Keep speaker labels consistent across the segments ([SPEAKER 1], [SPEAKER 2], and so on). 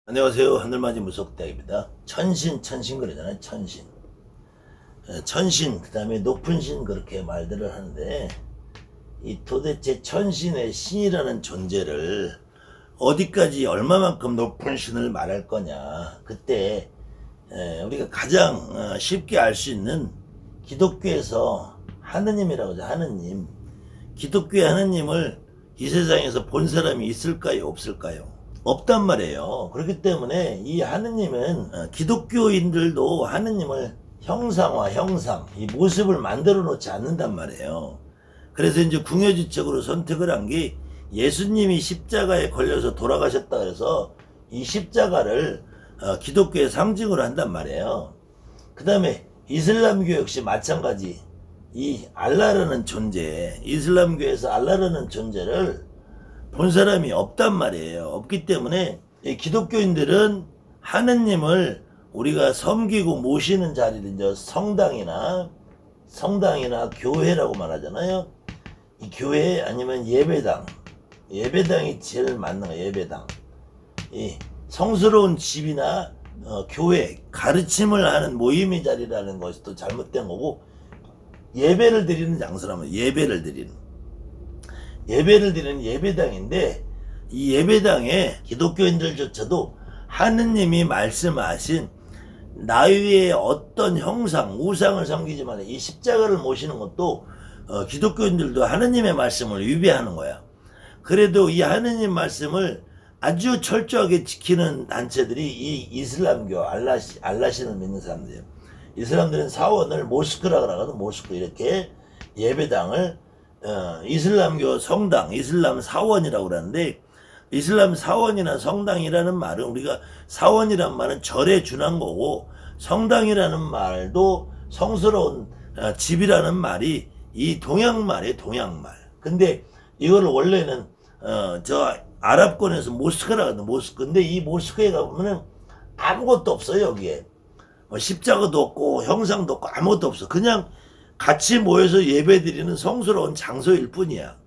[SPEAKER 1] 안녕하세요. 하늘맞이 무속대입니다. 천신 그러잖아요. 천신 그 다음에 높은 신 그렇게 말들을 하는데, 이 도대체 천신의 신이라는 존재를 어디까지 얼마만큼 높은 신을 말할 거냐. 그때 우리가 가장 쉽게 알 수 있는 기독교에서 하느님이라고 하죠. 하느님. 기독교의 하느님을 이 세상에서 본 사람이 있을까요? 없을까요? 없단 말이에요. 그렇기 때문에 이 하느님은 기독교인들도 하느님을 형상, 이 모습을 만들어 놓지 않는단 말이에요. 그래서 이제 궁여지책으로 선택을 한 게, 예수님이 십자가에 걸려서 돌아가셨다 그래서 이 십자가를 기독교의 상징으로 한단 말이에요. 그 다음에 이슬람교 역시 마찬가지. 이 알라라는 존재, 이슬람교에서 알라라는 존재를 본 사람이 없단 말이에요. 없기 때문에 기독교인들은 하느님을 우리가 섬기고 모시는 자리를 이제 성당이나 교회라고 말하잖아요. 이 교회 아니면 예배당이 제일 맞는 거예요. 예배당. 이 성스러운 집이나 교회, 가르침을 하는 모임의 자리라는 것이 또 잘못된 거고, 예배를 드리는 장소라면 예배를 드리는 예배당인데, 이 예배당에 기독교인들조차도 하느님이 말씀하신 나 위에 어떤 형상, 우상을 섬기지만 이 십자가를 모시는 것도 기독교인들도 하느님의 말씀을 위배하는 거야. 그래도 이 하느님 말씀을 아주 철저하게 지키는 단체들이 이 이슬람교, 알라신을 믿는 사람들이에요. 이 사람들은 사원을 모스크라고 하거든. 모스크, 이렇게 예배당을 이슬람교 성당, 이슬람 사원이라고 그러는데, 이슬람 사원이나 성당이라는 말은, 우리가 사원이란 말은 절에 준한 거고, 성당이라는 말도 성스러운 집이라는 말이 이 동양말이에요. 동양말. 근데 이거를 원래는 저 아랍권에서 모스크라고 하거든. 모스크. 근데 이 모스크에 가보면은 아무것도 없어요. 여기에 십자가도 없고 형상도 없고 아무것도 없어. 그냥 같이 모여서 예배드리는 성스러운 장소일 뿐이야.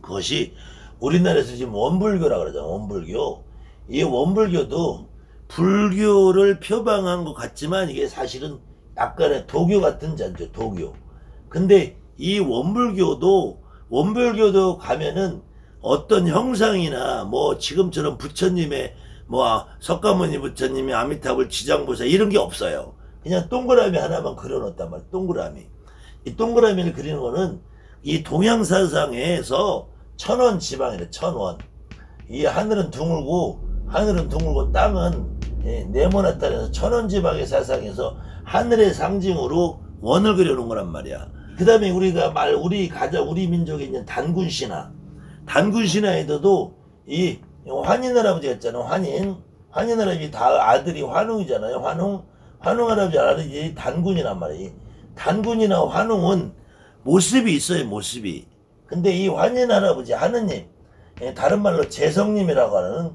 [SPEAKER 1] 그것이 우리나라에서 지금 원불교라고 그러잖아. 원불교. 이 원불교도 불교를 표방한 것 같지만 이게 사실은 약간의 도교 같은 잔조, 도교. 근데 이 원불교도 가면은 어떤 형상이나 뭐 지금처럼 부처님의 뭐 석가모니 부처님이 아미타불 지장보살 이런 게 없어요. 그냥 동그라미 하나만 그려놓았단 말이에요. 동그라미. 이 동그라미를 그리는 거는 이 동양사상에서 천원 지방이래. 천원. 이 하늘은 둥글고 땅은 네모났다 해서 천원 지방의 사상에서 하늘의 상징으로 원을 그려놓은 거란 말이야. 그 다음에 우리 민족에 있는 단군신화에도 이 환인 할아버지가 있잖아. 환인 할아버지 다 아들이 환웅이잖아요. 환웅 할아버지 아들이 단군이란 말이에요. 단군이나 환웅은 모습이 있어요. 모습이. 근데 이 환인 할아버지 하느님, 다른 말로 재성님이라고 하는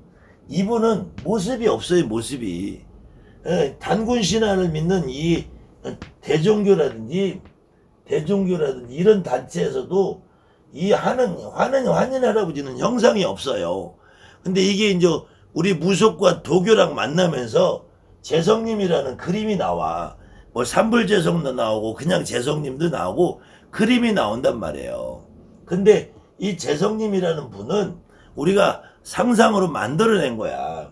[SPEAKER 1] 이분은 모습이 없어요. 모습이. 단군신화를 믿는 이 대종교라든지 이런 단체에서도 이 환인 할아버지는 형상이 없어요. 근데 이게 이제 우리 무속과 도교랑 만나면서 재성님이라는 그림이 나와. 뭐 삼불재성도 나오고 그냥 재성님도 나오고 그림이 나온단 말이에요. 근데 이 재성님이라는 분은 우리가 상상으로 만들어낸 거야.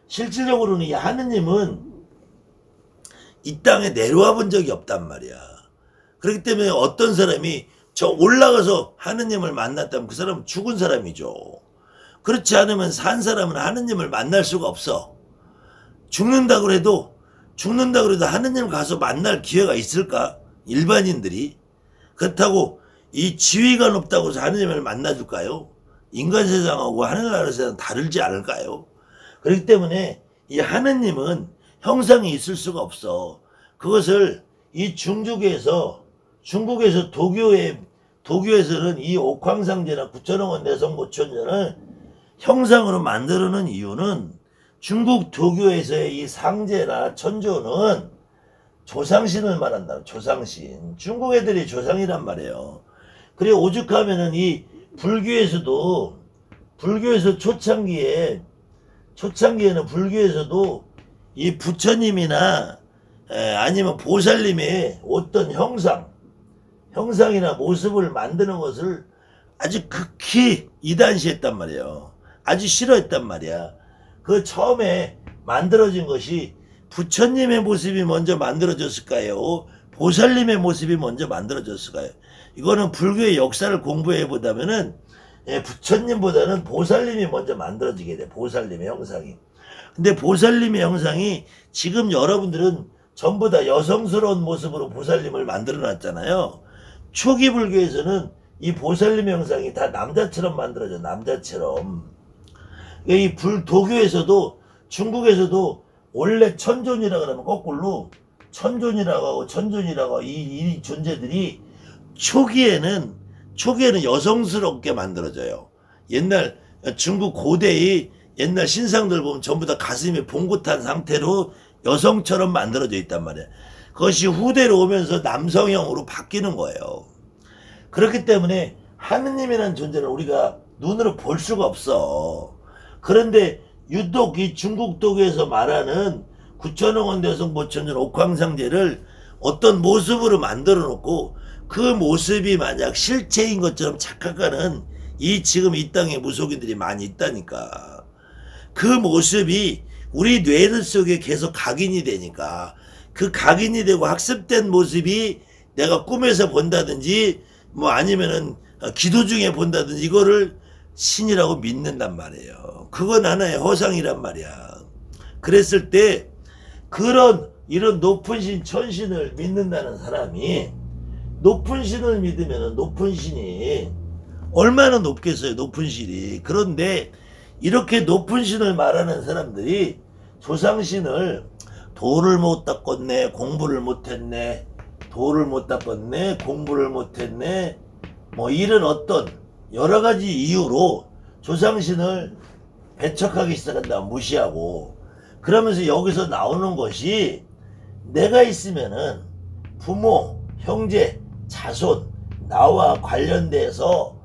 [SPEAKER 1] 실질적으로는 이 하느님은 이 땅에 내려와 본 적이 없단 말이야. 그렇기 때문에 어떤 사람이 저 올라가서 하느님을 만났다면 그 사람은 죽은 사람이죠. 그렇지 않으면 산 사람은 하느님을 만날 수가 없어. 죽는다 그래도 하느님을 가서 만날 기회가 있을까? 일반인들이. 그렇다고 이 지위가 높다고 해서 하느님을 만나줄까요? 인간 세상하고 하늘나라 세상 다르지 않을까요? 그렇기 때문에 이 하느님은 형상이 있을 수가 없어. 그것을 이 중국에서 도교에서는 이 옥황상제나 구천왕원 내성모천전을 형상으로 만들어놓은 이유는, 중국 도교에서의 이 상제나 천조는 조상신을 말한다. 조상신. 중국 애들이 조상이란 말이에요. 그래 오죽하면은 이 불교에서 초창기에 초창기에는 불교에서도 이 부처님이나 아니면 보살님의 어떤 형상이나 모습을 만드는 것을 아주 극히 이단시했단 말이에요. 아주 싫어했단 말이야. 그 처음에 만들어진 것이 부처님의 모습이 먼저 만들어졌을까요? 보살님의 모습이 먼저 만들어졌을까요? 이거는 불교의 역사를 공부해 보다면은 부처님보다는 보살님이 먼저 만들어지게 돼. 보살님의 형상이. 근데 보살님의 형상이 지금 여러분들은 전부 다 여성스러운 모습으로 보살님을 만들어 놨잖아요. 초기 불교에서는 이 보살님의 형상이 다 남자처럼 만들어져. 남자처럼. 이 불도교에서도 중국에서도 원래 천존이라 그러면 거꾸로 천존이라고 하고 천존이라고 하고 이 존재들이 초기에는 여성스럽게 만들어져요. 옛날 중국 고대의 옛날 신상들 보면 전부 다 가슴이 봉긋한 상태로 여성처럼 만들어져 있단 말이에요. 그것이 후대로 오면서 남성형으로 바뀌는 거예요. 그렇기 때문에 하느님이라는 존재는 우리가 눈으로 볼 수가 없어. 그런데 유독 이 중국도교에서 말하는 구천홍원대성 보천전 옥황상제를 어떤 모습으로 만들어 놓고 그 모습이 만약 실체인 것처럼 착각하는 지금 이 땅에 무속인들이 많이 있다니까. 그 모습이 우리 뇌를 속에 계속 각인이 되니까 그 각인이 되고 학습된 모습이 내가 꿈에서 본다든지 뭐 아니면은 기도 중에 본다든지 이거를 신이라고 믿는단 말이에요. 그건 하나의 허상이란 말이야. 그랬을 때 이런 높은 신, 천신을 믿는다는 사람이 높은 신을 믿으면 높은 신이 얼마나 높겠어요, 높은 신이. 그런데 이렇게 높은 신을 말하는 사람들이 조상신을 도를 못 닦았네, 공부를 못했네, 도를 못 닦았네, 공부를 못했네, 뭐 이런 어떤 여러 가지 이유로 조상신을 배척하기 시작한다, 무시하고. 그러면서 여기서 나오는 것이 내가 있으면은 부모, 형제, 자손, 나와 관련돼서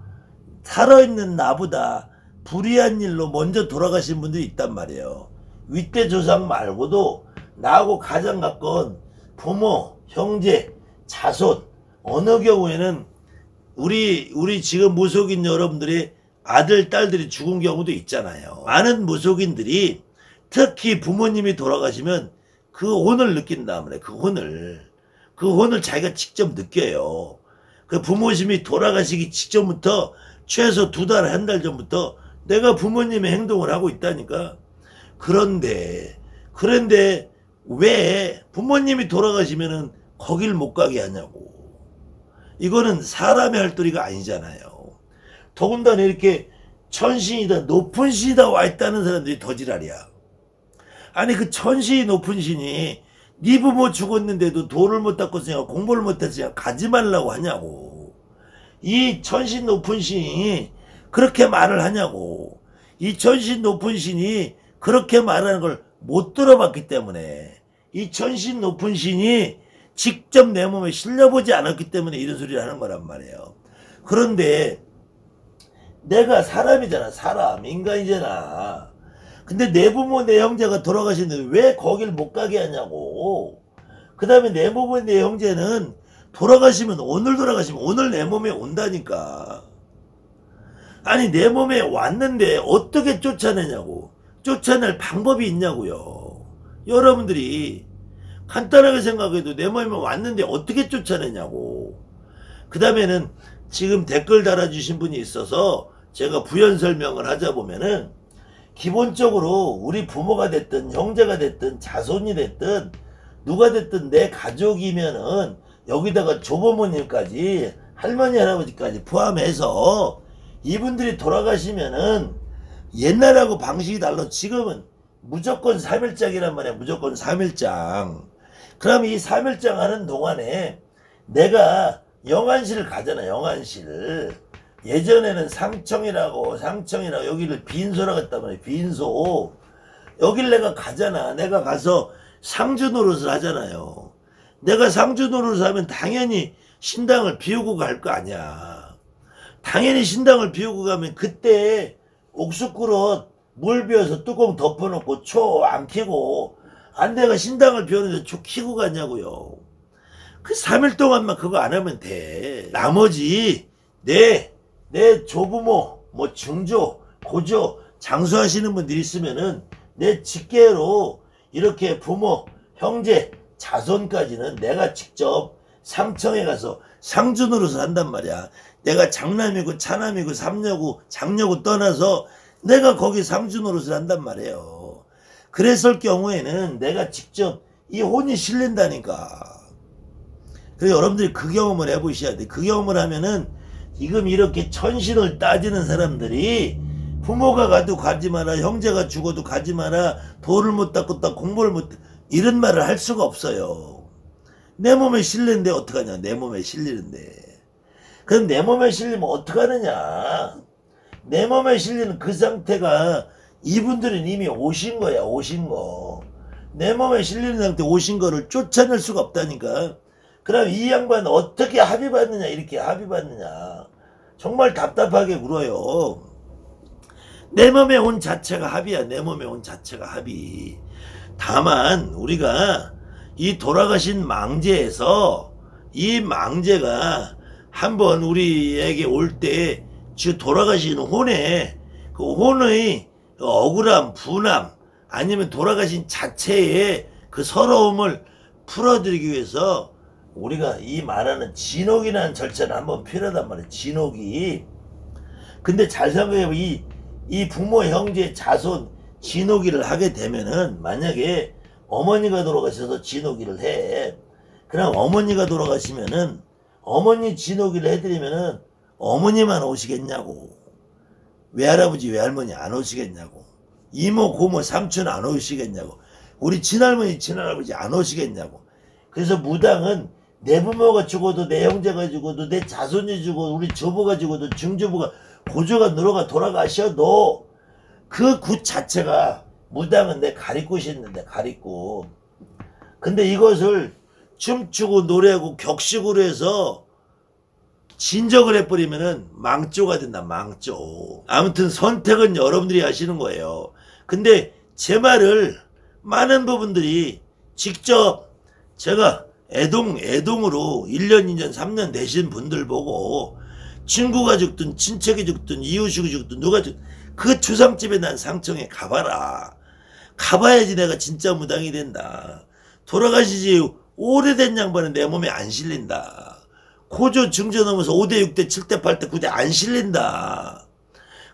[SPEAKER 1] 살아있는 나보다 불의한 일로 먼저 돌아가신 분들이 있단 말이에요. 윗대 조상 말고도 나하고 가장 가까운 부모, 형제, 자손, 어느 경우에는 우리 지금 무속인 여러분들의 아들, 딸들이 죽은 경우도 있잖아요. 많은 무속인들이 특히 부모님이 돌아가시면 그 혼을 느낀단 말이에요. 그 혼을 자기가 직접 느껴요. 그 부모님이 돌아가시기 직전부터 최소 2달, 1달 전부터 내가 부모님의 행동을 하고 있다니까. 그런데 왜 부모님이 돌아가시면은 거길 못 가게 하냐고. 이거는 사람의 할 도리가 아니잖아요. 더군다나 이렇게 천신이다, 높은 신이다 와 있다는 사람들이 더 지랄이야. 아니 그 천신이 높은 신이 네 부모 죽었는데도 도를 못 닦았으니까 공부를 못 했으니까 가지 말라고 하냐고. 이 천신 높은 신이 그렇게 말을 하냐고. 이 천신 높은 신이 그렇게 말하는 걸 못 들어봤기 때문에, 이 천신 높은 신이 직접 내 몸에 실려보지 않았기 때문에 이런 소리를 하는 거란 말이에요. 그런데 내가 사람이잖아. 사람, 인간이잖아. 근데 내 부모, 내 형제가 돌아가시는데 왜 거길 못 가게 하냐고. 그 다음에 내 부모, 내 형제는 돌아가시면 오늘 내 몸에 온다니까. 아니 내 몸에 왔는데 어떻게 쫓아내냐고. 쫓아낼 방법이 있냐고요. 여러분들이 간단하게 생각해도 내 몸에 왔는데 어떻게 쫓아내냐고. 그 다음에는 지금 댓글 달아주신 분이 있어서 제가 부연 설명을 하자 보면은, 기본적으로 우리 부모가 됐든 형제가 됐든 자손이 됐든 누가 됐든 내 가족이면은 여기다가 조부모님까지 할머니 할아버지까지 포함해서 이분들이 돌아가시면은 옛날하고 방식이 달라. 지금은 무조건 3일장이란 말이야. 무조건 3일장. 그럼 이 3일장 하는 동안에 내가 영안실을 가잖아. 영안실. 예전에는 상청이라고 여기를 빈소라고 했단 말이야. 빈소. 여길 내가 가잖아. 내가 가서 상주 노릇을 하잖아요. 내가 상주 노릇을 하면 당연히 신당을 비우고 갈 거 아니야. 당연히 신당을 비우고 가면 그때 옥수그릇 물 비워서 뚜껑 덮어놓고 초 안 켜고 안 내가 신당을 비웠는데 초 켜고 가냐고요. 그 3일 동안만 그거 안 하면 돼. 나머지 내 조부모 뭐 증조 고조 장수하시는 분들이 있으면은 내 직계로 이렇게 부모 형제 자손까지는 내가 직접 상청에 가서 상주 노릇을 한단 말이야. 내가 장남이고 차남이고 삼녀고 장녀고 떠나서 내가 거기 상주 노릇을 한단 말이에요. 그랬을 경우에는 내가 직접 이 혼이 실린다니까. 그래서 여러분들이 그 경험을 해보셔야 돼. 그 경험을 하면은 지금 이렇게 천신을 따지는 사람들이 부모가 가도 가지 마라, 형제가 죽어도 가지 마라, 도를 못 닦았다, 공부를 못 이런 말을 할 수가 없어요. 내 몸에 실리는데 어떡하냐. 내 몸에 실리는데. 그럼 내 몸에 실리면 어떡하느냐. 내 몸에 실리는 그 상태가 이분들은 이미 오신 거야. 오신 거. 내 몸에 실리는 상태 오신 거를 쫓아낼 수가 없다니까. 그럼 이 양반 어떻게 합의받느냐. 이렇게 합의받느냐. 정말 답답하게 굴어요. 내 몸에 온 자체가 합의야. 내 몸에 온 자체가 합의. 다만 우리가 이 돌아가신 망제에서 이 망제가 한번 우리에게 올 때 돌아가신 혼에 그 혼의 억울함, 분함 아니면 돌아가신 자체의 그 서러움을 풀어드리기 위해서 우리가 이 말하는 진옥이라는 절차는 한번 필요하단 말이에요. 진옥이. 근데 잘 생각해보면 이 부모, 형제, 자손 진옥이를 하게 되면은 만약에 어머니가 돌아가셔서 진옥이를 해. 그럼 어머니가 돌아가시면은 어머니 진옥이를 해드리면은 어머니만 오시겠냐고. 외할아버지, 외할머니 안 오시겠냐고. 이모, 고모, 삼촌 안 오시겠냐고. 우리 친할머니, 친할아버지 안 오시겠냐고. 그래서 무당은 내 부모가 죽어도 내 형제가 죽어도 내 자손이 죽어도 우리 조부가 죽어도 증조부가 고조가 누로가 돌아가셔도 그 굿 자체가 무당은 내 가리꽃이 있는데 가리꽃. 근데 이것을 춤추고 노래하고 격식으로 해서 진적을 해버리면은 망조가 된다. 망조. 아무튼 선택은 여러분들이 하시는 거예요. 근데 제 말을 많은 부분들이 직접 제가 애동으로 1년, 2년, 3년 되신 분들 보고 친구가 죽든 친척이 죽든 이웃이 죽든 누가 죽든 그 주상집에 난 상청에 가봐라. 가봐야지 내가 진짜 무당이 된다. 돌아가시지 오래된 양반은 내 몸에 안 실린다. 고조 증조 넘어서 5대 6대 7대 8대 9대 안 실린다.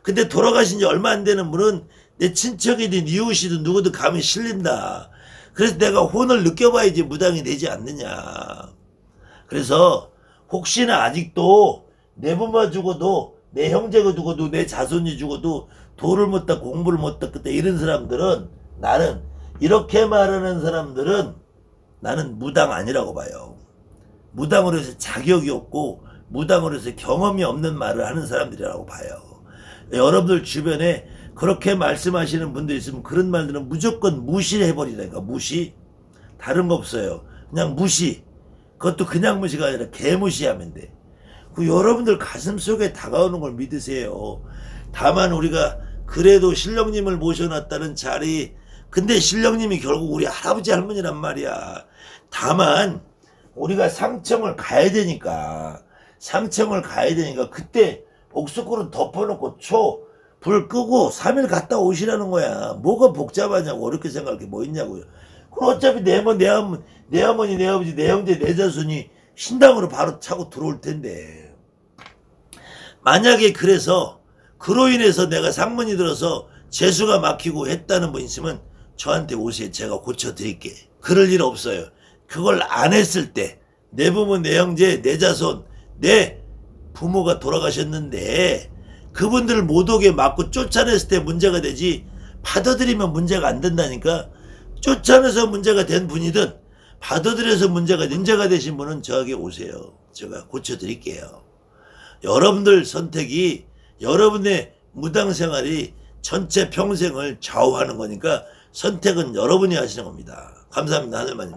[SPEAKER 1] 근데 돌아가신 지 얼마 안 되는 분은 내 친척이든 이웃이든 누구든 가면 실린다. 그래서 내가 혼을 느껴봐야지 무당이 되지 않느냐. 그래서 혹시나 아직도 내 부모가 죽어도 내 형제가 죽어도 내 자손이 죽어도 도를 못 닦고 공부를 못 닦겠다 이런 사람들은 나는 이렇게 말하는 사람들은 나는 무당 아니라고 봐요. 무당으로 해서 자격이 없고 무당으로 해서 경험이 없는 말을 하는 사람들이라고 봐요. 여러분들 주변에 그렇게 말씀하시는 분들 있으면 그런 말들은 무조건 무시해버리라니까. 무시. 다른 거 없어요. 그냥 무시. 그것도 그냥 무시가 아니라 개무시하면 돼. 그 여러분들 가슴속에 다가오는 걸 믿으세요. 다만 우리가 그래도 신령님을 모셔놨다는 자리, 근데 신령님이 결국 우리 할아버지 할머니란 말이야. 다만 우리가 상청을 가야 되니까 그때 옥수구를 덮어놓고 불 끄고 3일 갔다 오시라는 거야. 뭐가 복잡하냐고. 어렵게 생각할 게 뭐 있냐고요. 그럼 어차피 내 어머니, 내 아버지, 내 형제, 내 자손이 신당으로 바로 차고 들어올 텐데. 만약에 그로 인해서 내가 상문이 들어서 재수가 막히고 했다는 분 있으면 저한테 오세요. 제가 고쳐드릴게. 그럴 일 없어요. 그걸 안 했을 때 내 부모, 내 형제, 내 자손, 내 부모가 돌아가셨는데 그분들을 못 오게 막고 쫓아냈을 때 문제가 되지 받아들이면 문제가 안 된다니까. 쫓아내서 문제가 된 분이든 받아들여서 문제가 되신 분은 저에게 오세요. 제가 고쳐드릴게요. 여러분들 선택이 여러분의 무당생활이 전체 평생을 좌우하는 거니까 선택은 여러분이 하시는 겁니다. 감사합니다. 하늘마님.